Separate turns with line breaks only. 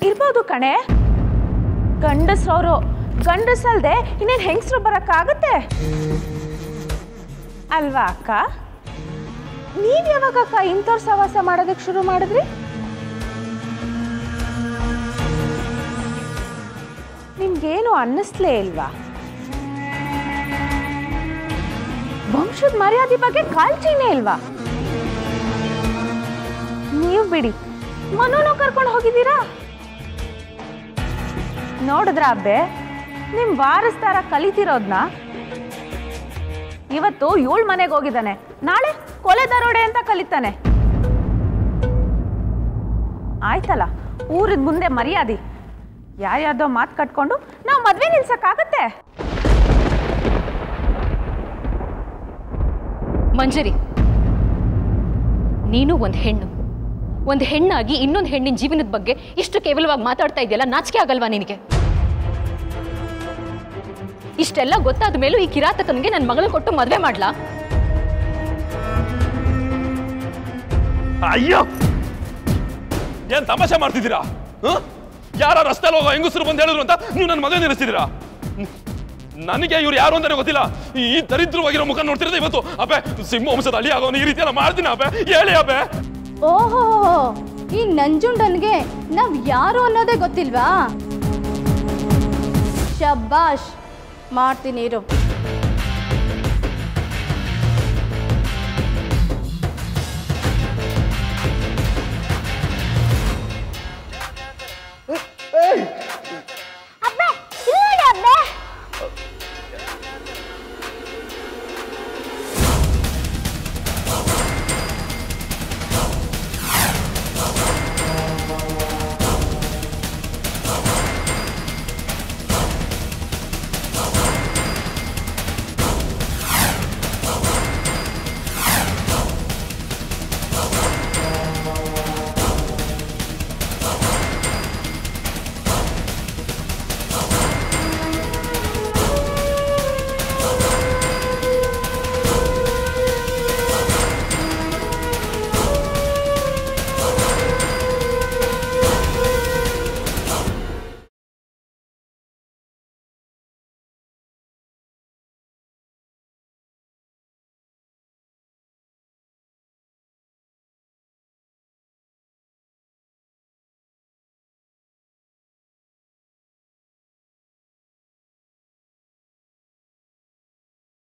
ಇರ್ಬೋದು ಕಣೆ. ಗಂಡಸ್ರವರು ಗಂಡಸಲ್ದೆ ಇನ್ನೇನು ಹೆಂಗಸರು ಬರೋಕ್ಕಾಗತ್ತೆ ಅಲ್ವಾ ಅಕ್ಕ? ನೀವು ಯಾವಾಗ ಅಕ್ಕ ಇಂಥವ್ರ ಸಹವಾಸ ಮಾಡೋದಕ್ಕೆ ಶುರು ಮಾಡಿದ್ರಿ? ನಿಮ್ಗೇನು ಅನ್ನಿಸ್ಲೇ ಇಲ್ವಾ? ವಂಶದ ಮರ್ಯಾದೆ ಬಗ್ಗೆ ಕಾಳಜಿನೇ ಇಲ್ವಾ? ನೀವು ಬಿಡಿ, ಮನೋನು ಕರ್ಕೊಂಡು ಹೋಗಿದ್ದೀರಾ. ನೋಡಿದ್ರ ಅಬ್ಬೆ, ನಿಮ್ ವಾರಸ್ದಾರ ಕಲಿತಿರೋದ್ನ. ಇವತ್ತು 7 ಮನೆಗೆ ಹೋಗಿದ್ದಾನೆ, ನಾಳೆ ಕೊಲೆ ದರೋಡೆ ಅಂತ ಕಲಿತಾನೆ. ಆಯ್ತಲ್ಲ, ಊರದ ಮುಂದೆ ಮರ್ಯಾದೆ. ಯಾರ್ಯಾರ್ದೋ ಮಾತು ಕಟ್ಕೊಂಡು ನಾವು ಮದ್ವೆ ನಿಲ್ಸಕ್ಕಾಗತ್ತೆ?
ಮಂಜರಿ, ನೀನು ಒಂದು ಹೆಣ್ಣಾಗಿ ಇನ್ನೊಂದು ಹೆಣ್ಣಿನ ಜೀವನದ ಬಗ್ಗೆ ಇಷ್ಟು ಕೇವಲವಾಗಿ ಮಾತಾಡ್ತಾ ಇದೆಯಲ್ಲ, ನಾಚಿಕೆ ಆಗಲ್ವಾ ನಿನಗೆ? ಇಷ್ಟೆಲ್ಲ ಗೊತ್ತಾದ ಮೇಲೂ ಈ ಕಿರಾತಕನಿಗೆ ನನ್ನ ಮಗಳು ಕೊಟ್ಟು ಮದುವೆ ಮಾಡ್ಲಾ?
ಅಯ್ಯೋ, ಏನ್ ತಮಾಷೆ ಮಾಡ್ತಿದ್ದೀರಾ? ಯಾರ ರಸ್ತೆಯಲ್ಲಿ ಹೋಗೋ ಹೆಂಗಸರು ಬಂದು ಹೇಳಿದ್ರು ಅಂತ ನೀವು ನನ್ನ ಮದುವೆ ನಿಲ್ಲಿಸ್ತಿದ್ದೀರಾ? ನನಗೆ ಇವ್ರು ಯಾರು ಅಂತಾನೆ ಗೊತ್ತಿಲ್ಲ. ಈ ದರಿದ್ರವಾಗಿರೋ ಮುಖ ನೋಡ್ತಿರೋದು ಇವತ್ತು. ಅಪ್ಪೆ, ಸಿಂಹ ವಂಶದ ಅಳಿ ಆಗೋನು ಈ ರೀತಿ ಎಲ್ಲ ಮಾಡ್ತೀನಿ ಅಪ್ಪೆ. ಹೇಳಿ ಅಪ್ಪೆ.
ಓಹೋ, ಈ ನಂಜುಂಡನ್ಗೆ ನಾವ್ ಯಾರು ಅನ್ನೋದೇ ಗೊತ್ತಿಲ್ವಾ? ಶಬ್ಬಾಷ್, ಮಾಡ್ತೀನಿ ಇರು.